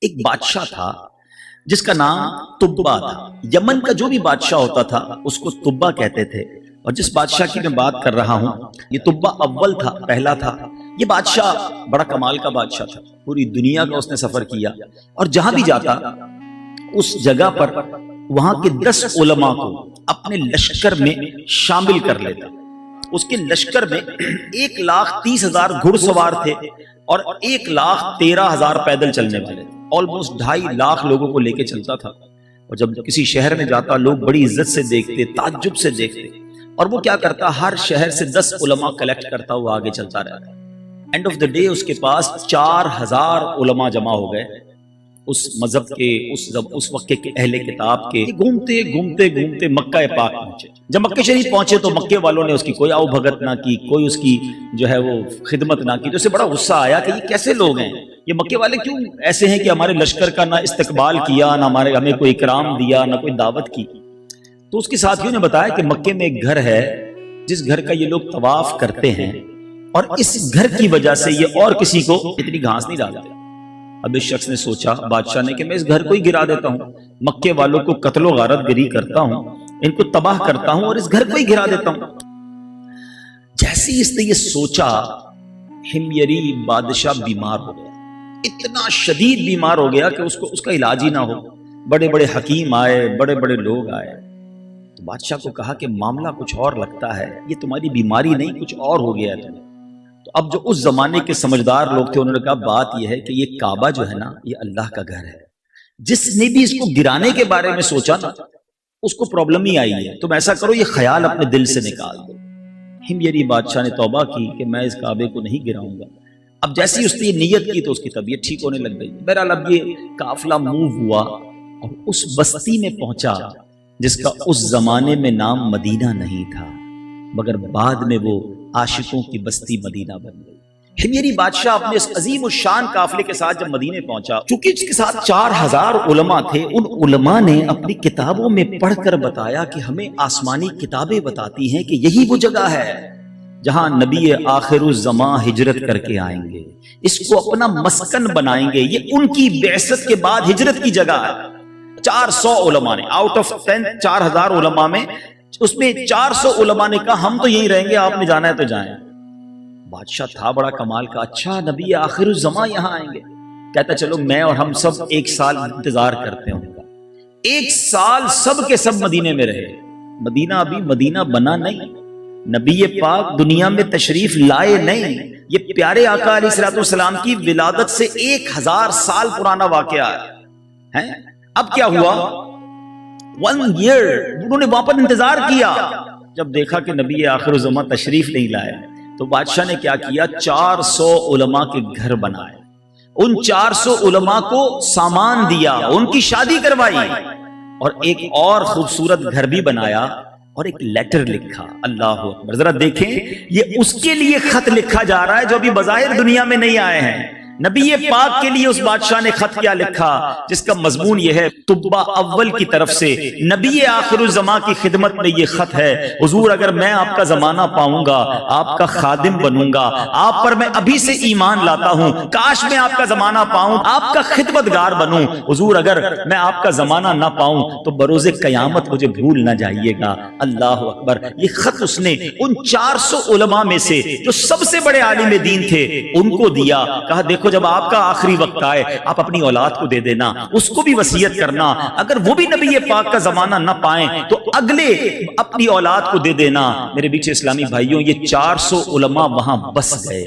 ایک بادشاہ تھا جس کا نام تبا تھا۔ یمن کا جو بھی بادشاہ ہوتا تھا اس کو تبا کہتے تھے، اور جس بادشاہ کی میں بات کر رہا ہوں یہ تبا اول تھا، پہلا تھا۔ یہ بادشاہ بڑا کمال کا بادشاہ تھا، پوری دنیا کا اس نے سفر کیا، اور جہاں بھی جاتا اس جگہ پر وہاں کے 10 علماء کو اپنے لشکر میں شامل کر لیتا۔ اس کے لشکر میں 1,30,000 گھڑ سوار تھے اور 1,13,000 پیدل چلنے والے تھے۔ آلموسٹ 2.5 لاکھ لوگوں کو لے کے چلتا تھا، اور جب کسی شہر میں جاتا لوگ بڑی عزت سے دیکھتے، تعجب سے دیکھتے، اور وہ کیا کرتا، ہر شہر سے 10 علماء کلیکٹ کرتا ہوا آگے چلتا رہتا۔ اینڈ آف دا ڈے اس کے پاس 4,000 علماء جمع ہو گئے، اس مذہب کے اس وقت کے اہل کتاب کے۔ گھومتے گھومتے گھومتے مکہ پاک پہنچے۔ جب مکہ شریف پہنچے تو مکے والوں نے اس کی کوئی آؤ بھگت نہ کی، کوئی اس کی جو ہے وہ خدمت نہ کی، تو اسے بڑا غصہ آیا کہ یہ کیسے لوگ ہیں، یہ مکے والے کیوں ایسے ہیں کہ ہمارے لشکر کا نہ استقبال کیا، نہ ہمیں کوئی اکرام دیا، نہ کوئی دعوت کی۔ تو اس کے ساتھیوں نے بتایا کہ مکے میں ایک گھر ہے جس گھر کا یہ لوگ طواف کرتے ہیں، اور اس گھر کی وجہ سے یہ اور کسی کو اتنی گھاس نہیں ڈالتے۔ اب اس شخص نے سوچا، بادشاہ نے، کہ میں اس گھر کو ہی گرا دیتا ہوں، مکے والوں کو قتل و غارت گری کرتا ہوں، ان کو تباہ کرتا ہوں اور اس گھر کو ہی گرا دیتا ہوں۔ جیسے ہی اس نے یہ سوچا، ہمیری بادشاہ بیمار ہو گیا، اتنا شدید بیمار ہو گیا کہ اس کا علاج ہی نہ ہو۔ بڑے بڑے حکیم آئے، بڑے بڑے لوگ آئے، تو بادشاہ کو کہا کہ معاملہ کچھ اور لگتا ہے، یہ تمہاری بیماری نہیں، کچھ اور ہو گیا ہے تمہیں۔ تو اب جو اس زمانے کے سمجھدار لوگ تھے انہوں نے کہا بات یہ ہے کہ یہ کعبہ جو ہے نا یہ اللہ کا گھر ہے، جس نے بھی اس کو گرانے کے بارے میں سوچا نا اس کو پرابلم ہی آئی ہے، تم ایسا کرو یہ خیال اپنے دل سے نکال دو۔ ہمیری بادشاہ نے توبہ کی کہ میں اس کعبے کو نہیں گراؤں گا۔ اب جیسی اس نے یہ نیت کی تو اس کی طبیعت ٹھیک ہونے لگ گئی۔ بہرحال اب یہ قافلہ موو ہوا اور اس بستی میں پہنچا جس کا اس زمانے میں نام مدینہ نہیں تھا، مگر بعد میں وہ عاشقوں کی بستی مدینہ بن گئی۔ ہمیری بادشاہ اپنے اس عظیم الشان قافلے کے ساتھ جب مدینے پہنچا، چونکہ اس کے ساتھ 4,000 علماء تھے، ان علماء نے اپنی کتابوں میں پڑھ کر بتایا کہ ہمیں آسمانی کتابیں بتاتی ہیں کہ یہی وہ جگہ ہے جہاں نبی آخر الزماں ہجرت کر کے آئیں گے، اس کو اپنا مسکن بنائیں گے، یہ ان کی بعثت کے بعد ہجرت کی جگہ ہے۔ 400 علماء نے آؤٹ آف 4,000 علماء میں، اس میں 400 علماء نے کہا ہم تو یہیں رہیں گے، آپ نے جانا ہے تو جائیں۔ بادشاہ تھا بڑا کمال کا، اچھا نبی آخر الزماں یہاں آئیں گے، کہتا چلو میں اور ہم سب 1 سال انتظار کرتے ہیں ان کا۔ 1 سال سب کے سب مدینے میں رہے۔ مدینہ ابھی مدینہ بنا نہیں، نبی پاک دنیا میں تشریف لائے نہیں، یہ پیارے آقا علیہ الصلوۃ والسلام کی ولادت سے 1000 سال پرانا واقعہ ہے۔ اب کیا ہوا، 1 ایئر انہوں نے وہاں پر انتظار کیا۔ جب دیکھا کہ نبی آخر الزماں تشریف نہیں لائے تو بادشاہ نے کیا کیا، 400 علماء کے گھر بنائے، ان 400 علماء کو سامان دیا، ان کی شادی کروائی، اور ایک اور خوبصورت گھر بھی بنایا اور ایک لیٹر لکھا۔ اللہ اکبر، ذرا دیکھیں یہ اس کے لیے خط لکھا جا رہا ہے جو ابھی بظاہر دنیا میں نہیں آئے ہیں۔ نبی پاک کے لیے اس بادشاہ نے خط کیا لکھا، جس کا مضمون یہ ہے، تبا اول کی طرف سے نبی آخر الزماں کی خدمت میں یہ خط ہے، حضور اگر میں آپ کا زمانہ پاؤں گا، آپ کا خادم بنوں گا، آپ پر میں ابھی سے ایمان لاتا ہوں، کاش میں آپ کا زمانہ پاؤں، آپ کا خدمتگار بنوں، حضور اگر میں آپ کا زمانہ نہ پاؤں تو بروز قیامت مجھے بھول نہ جائیے گا۔ اللہ اکبر، یہ خط اس نے ان 400 علماء میں سے جو سب سے بڑے عالم دین تھے ان کو دیا، کہا دیکھو جب آپ کا آخری وقت آئے آپ اپنی اولاد کو دے دینا، اس کو بھی وصیت کرنا، اگر وہ بھی نبی پاک کا زمانہ نہ پائیں تو اگلے اپنی اولاد کو دے دینا۔ میرے بیچ اسلامی بھائیوں، یہ 400 علماء وہاں بس گئے۔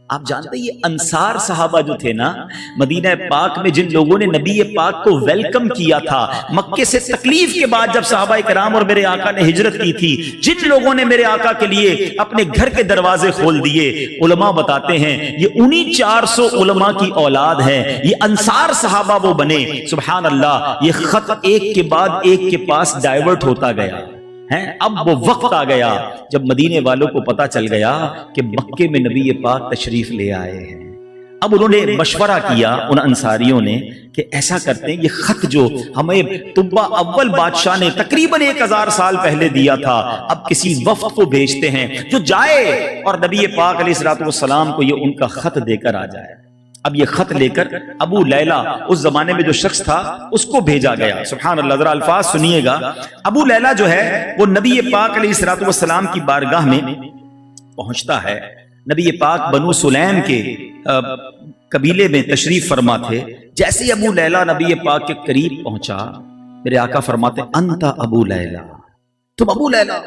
آپ جانتے ہیں یہ انصار صحابہ جو تھے نا مدینہ پاک میں، جن لوگوں نے نبی پاک کو ویلکم کیا تھا مکے سے تکلیف کے بعد، جب صحابہ کرام اور میرے آقا نے ہجرت کی تھی، جن لوگوں نے میرے آقا کے لیے اپنے گھر کے دروازے کھول دیے، علماء بتاتے ہیں یہ انہی 400 علماء کی اولاد ہے، یہ انصار صحابہ وہ بنے۔ سبحان اللہ، یہ خط ایک کے بعد ایک کے پاس ڈائیورٹ ہوتا گیا۔ اب وہ وقت آ گیا جب مدینے والوں کو پتا چل گیا کہ مکے میں نبی پاک تشریف لے آئے ہیں۔ اب انہوں نے مشورہ کیا ان انصاریوں نے کہ ایسا کرتے ہیں، یہ خط جو ہمیں تبا اول بادشاہ نے تقریباً 1000 سال پہلے دیا تھا، اب کسی وفد کو بھیجتے ہیں جو جائے اور نبی پاک علیہ الصلوۃ والسلام کو یہ ان کا خط دے کر آ جائے۔ اب یہ خط لے کر ابو لیلہ اس زمانے میں جو شخص تھا اس کو بھیجا گیا. سبحان اللہ, ذرا الفاظ سنیے گا. ابو لیلہ جو ہے وہ نبی پاک علیہ الصلوۃ والسلام کی بارگاہ میں پہنچتا ہے. نبی پاک بنو سلیم کے قبیلے میں تشریف فرما تھے. جیسے ابو لیلہ نبی پاک کے قریب پہنچا, میرے آقا فرماتے انت ابو لیلہ, تم ابو لیلہ.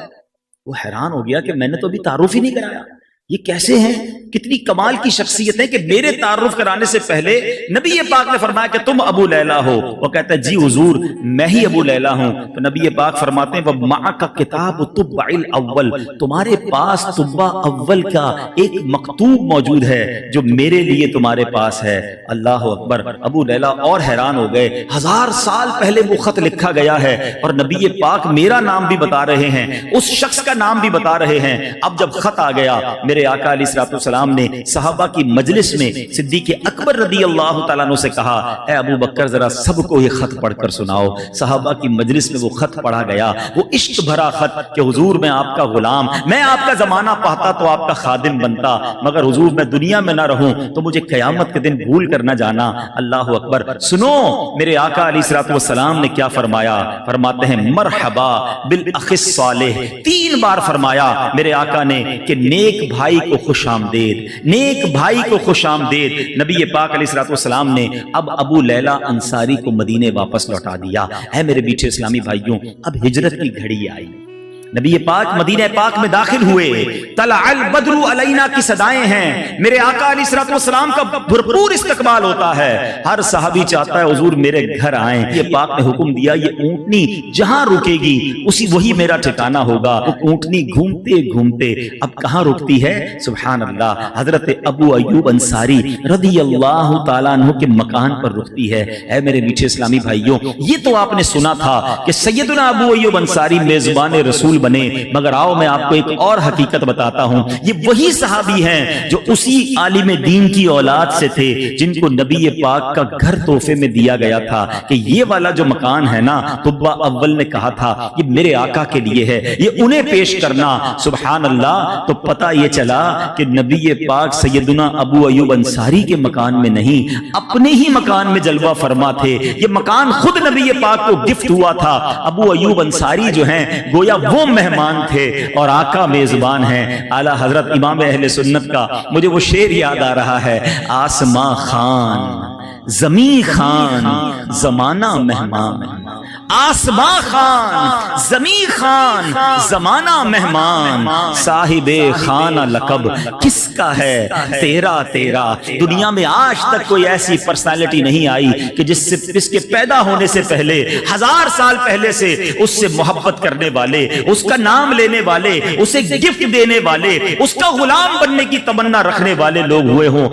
وہ حیران ہو گیا کہ میں نے تو ابھی تعارف ہی نہیں کرایا, یہ کیسے ہیں, کتنی کمال کی شخصیت ہے کہ میرے تعارف کرانے سے پہلے نبی پاک نے فرمایا کہ تم ابو لیلہ ہو. وہ کہتا ہے جی حضور میں ہی ابو لیلہ ہوں. تو نبی پاک فرماتے ہیں وَمَعَكَ كِتَابُ طُبْعِ الْأَوَّلِ, تمہارے پاس طبع اول کا ایک مکتوب موجود ہے جو میرے لیے تمہارے پاس ہے. اللہ اکبر. ابو لیلہ اور حیران ہو گئے, 1000 سال پہلے وہ خط لکھا گیا ہے اور نبی پاک میرا نام بھی بتا رہے ہیں, اس شخص کا نام بھی بتا رہے ہیں. اب جب خط آ گیا, میرے آقا علیہ الصلوۃ والسلام نے صحابہ کی مجلس میں صدیق اکبر رضی اللہ تعالیٰ عنہ سے کہا اے ابو بکر ذرا سب کو یہ خط پڑھ کر سناؤ. صحابہ کی مجلس میں وہ خط پڑھا گیا, وہ عشق بھرا خط کہ حضور میں آپ کا غلام, میں آپ کا زمانہ پاتا تو آپ کا خادم بنتا, مگر حضور میں دنیا میں نہ رہوں تو مجھے قیامت کے دن بھول کر نہ جانا. اللہ اکبر. سنو میرے آقا علیہ الصلوۃ والسلام نے کیا فرمایا. فرماتے ہیں مرحبا بالاخ الصالح, 3 بار فرمایا میرے آقا نے کہ نیک بھائی کو خوش آمدید, نیک بھائی کو خوش آمدید. نبی پاک علیہ الصلوۃ والسلام نے اب ابو لیلہ انصاری کو مدینے واپس لوٹا دیا. اے میرے میٹھے اسلامی بھائیوں, اب ہجرت کی گھڑی آئی. نبی پاک مدینہ پاک میں داخل ہوئے, طلع البدر علینا کی صدائیں ہیں. میرے آقا علیہ الصلوۃ والسلام کا بھرپور استقبال ہوتا ہے. ہر صحابی چاہتا ہے حضور میرے گھر آئیں. یہ پاک نے حکم دیا یہ اونٹنی جہاں رکے گی وہی میرا ٹھکانہ ہوگا. اونٹنی گھومتے گھومتے اب کہاں رکتی ہے. سبحان اللہ, حضرت ابو ایوب انصاری رضی اللہ تعالیٰ عنہ کے مکان پر رکتی ہے. اے میرے میٹھے اسلامی بھائیوں, یہ تو آپ نے سنا تھا کہ سیدنا ابو ایوب انصاری میزبان رسول بنے, مگر آؤ میں آپ کو ایک اور حقیقت بتاتا ہوں. یہ وہی صحابی ہیں جو اسی عالم دین کی اولاد سے تھے جن کو نبی پاک کا گھر تحفے میں دیا گیا تھا کہ یہ والا جو مکان ہے نا, طبع اول نے کہا تھا یہ میرے آقا کے لیے ہے, یہ انہیں پیش کرنا. سبحان اللہ. تو پتہ یہ چلا کہ نبی پاک سیدنا ابو ایوب انصاری کے مکان میں نہیں, اپنے ہی مکان میں جلوہ فرما تھے. یہ مکان خود نبی پاک کو گفٹ ہوا تھا. ابو ایوب انصاری جو ہیں گویا وہ مہمان تھے اور آقا میزبان ہیں. اعلیٰ حضرت امام اہل سنت کا مجھے وہ شعر یاد آ رہا ہے, آسماں خان زمین خان زمانہ مہمان, آسماں خان زمین خان زمانہ مہمان, صاحب خانہ لقب کس کا ہے تیرا تیرا. دنیا میں آج تک کوئی ایسی پرسنالٹی نہیں آئی کہ جس کے پیدا ہونے سے پہلے 1000 سال پہلے سے اس سے محبت کرنے والے, اس کا نام لینے والے, اسے گفٹ دینے والے, اس کا غلام بننے کی تمنا رکھنے والے لوگ ہوئے ہوں.